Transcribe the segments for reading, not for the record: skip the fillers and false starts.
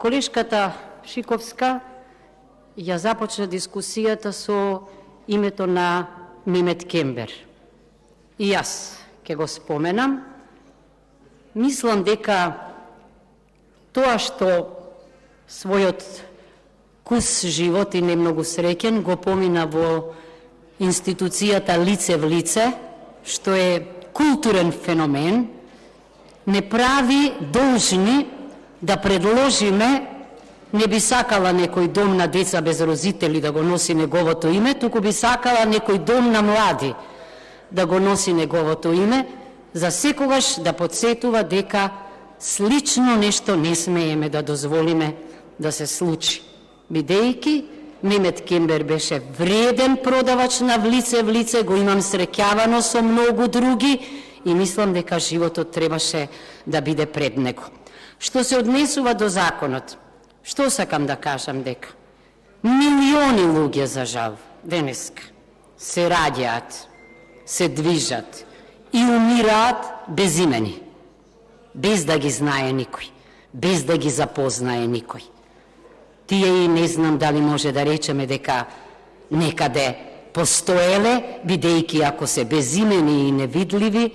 Колешката Шиковска ја започна дискусијата со името на Мимет Кембер. И јас ќе го споменам. Мислам дека тоа што својот кус живот и не многу среќен го помина во институцијата лице в лице, што е културен феномен, не прави должни да предложиме, не би сакала некој дом на деца без родители да го носи неговото име, туку би сакала некој дом на млади да го носи неговото име, за секогаш да подсетува дека слично нешто не смееме да дозволиме да се случи. Бидејќи Мимет Кембер беше вреден продавач на влице в лице, го имам среќавано со многу други и мислам дека животот требаше да биде пред него. Што се однесува до законот, што сакам да кажам дека милиони луѓе за жал денеска се раѓаат, се движат и умираат без имени, без да ги знае никој, без да ги запознае никој. Тие и не знам дали може да речеме дека некаде постоеле, бидејќи ако се безимени и невидливи,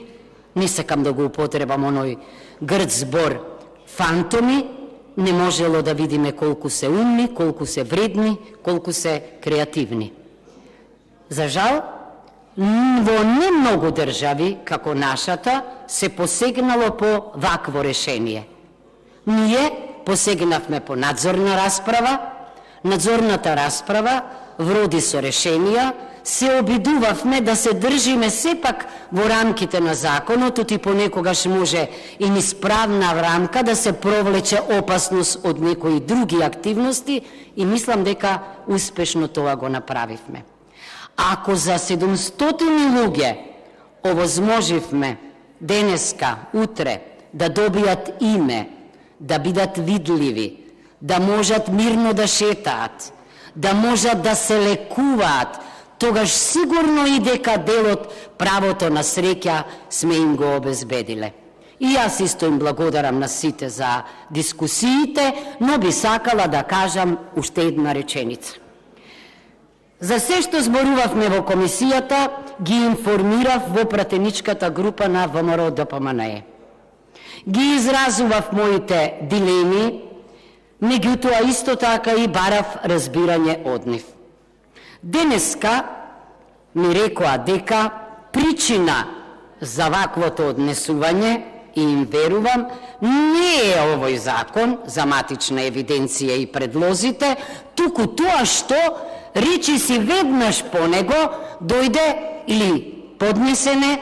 не сакам да го употребам оној грд збор фантоми, не можело да видиме колку се умни, колку се вредни, колку се креативни. За жал, во не многу држави, како нашата, се посегнало по вакво решение. Ние посегнавме по надзорна расправа, надзорната расправа вроди со решенија, се обидувавме да се држиме сепак во рамките на законот, и понекогаш може и низ правна рамка да се провлече опасност од некои други активности и мислам дека успешно тоа го направивме. Ако за 700 луѓе овозможивме денеска, утре, да добијат име, да бидат видливи, да можат мирно да шетаат, да можат да се лекуваат, тогаш сигурно и дека делот правото на среќа сме им го обезбедиле. И јас исто им благодарам на сите за дискусиите, но би сакала да кажам уште една реченица. За се што зборувавме во комисијата, ги информирав во пратеничката група на ВМРО-ДПМНЕ. Ги изразував моите дилеми, меѓутоа исто така и барав разбирање од нив. Денеска ми рекоа дека причина за ваквото однесување, и им верувам, не е овој закон за матична евиденција и предлозите, туку тоа што речи си веднаш по него дојде или поднесене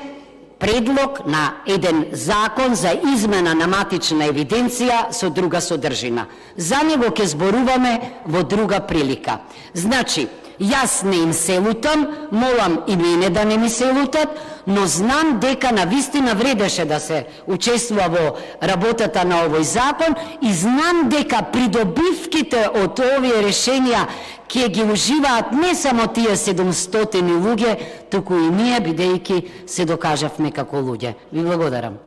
предлог на еден закон за измена на матична евиденција со друга содржина. За него ќе зборуваме во друга прилика. Значи, јас не им се лутам, молам и мене да не ми се лутат, но знам дека навистина вредеше да се учествува во работата на овој закон и знам дека придобивките од овие решенија ќе ги уживаат не само тие 700 луѓе, туку и ние, бидејќи се докажавме како луѓе. Ви благодарам.